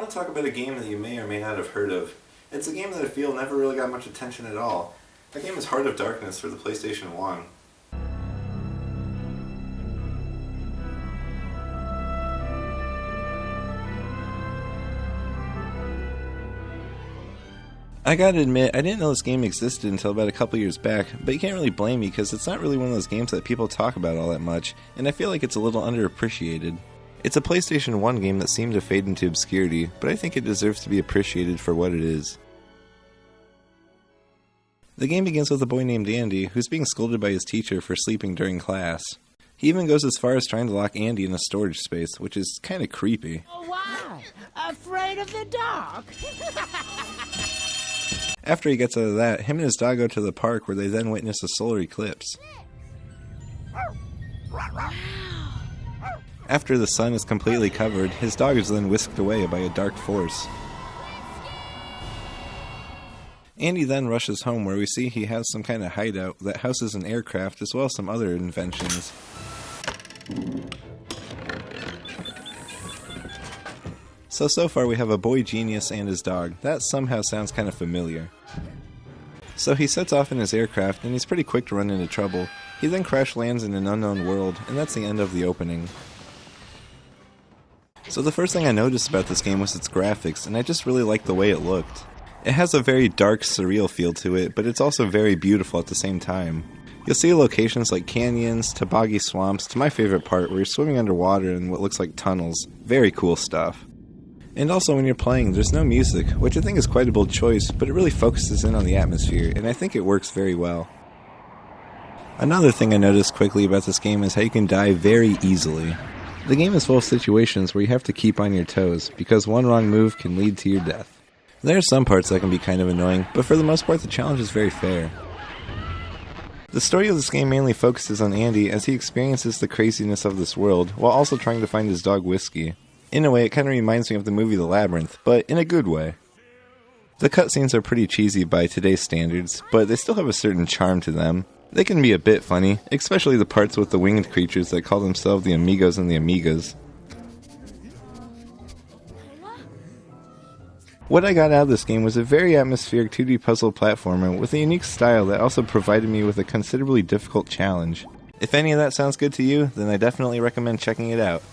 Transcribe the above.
want to talk about a game that you may or may not have heard of. It's a game that I feel never really got much attention at all. That game is Heart of Darkness for the PlayStation 1. I gotta admit, I didn't know this game existed until about a couple years back, but you can't really blame me because it's not really one of those games that people talk about all that much, and I feel like it's a little underappreciated. It's a PlayStation 1 game that seemed to fade into obscurity, but I think it deserves to be appreciated for what it is. The game begins with a boy named Andy, who's being scolded by his teacher for sleeping during class. He even goes as far as trying to lock Andy in a storage space, which is kinda creepy. Oh, why? Afraid of the dark? After he gets out of that, him and his dog go to the park where they then witness a solar eclipse. After the sun is completely covered, his dog is then whisked away by a dark force. Andy then rushes home where we see he has some kind of hideout that houses an aircraft as well as some other inventions. So far we have a boy genius and his dog. That somehow sounds kind of familiar. So he sets off in his aircraft and he's pretty quick to run into trouble. He then crash lands in an unknown world, and that's the end of the opening. So the first thing I noticed about this game was its graphics, and I just really liked the way it looked. It has a very dark, surreal feel to it, but it's also very beautiful at the same time. You'll see locations like canyons, to boggy swamps, to my favorite part where you're swimming underwater in what looks like tunnels. Very cool stuff. And also when you're playing, there's no music, which I think is quite a bold choice, but it really focuses in on the atmosphere, and I think it works very well. Another thing I noticed quickly about this game is how you can die very easily. The game is full of situations where you have to keep on your toes, because one wrong move can lead to your death. There are some parts that can be kind of annoying, but for the most part the challenge is very fair. The story of this game mainly focuses on Andy as he experiences the craziness of this world, while also trying to find his dog Whiskey. In a way, it kind of reminds me of the movie The Labyrinth, but in a good way. The cutscenes are pretty cheesy by today's standards, but they still have a certain charm to them. They can be a bit funny, especially the parts with the winged creatures that call themselves the Amigos and the Amigas. What I got out of this game was a very atmospheric 2D puzzle platformer with a unique style that also provided me with a considerably difficult challenge. If any of that sounds good to you, then I definitely recommend checking it out.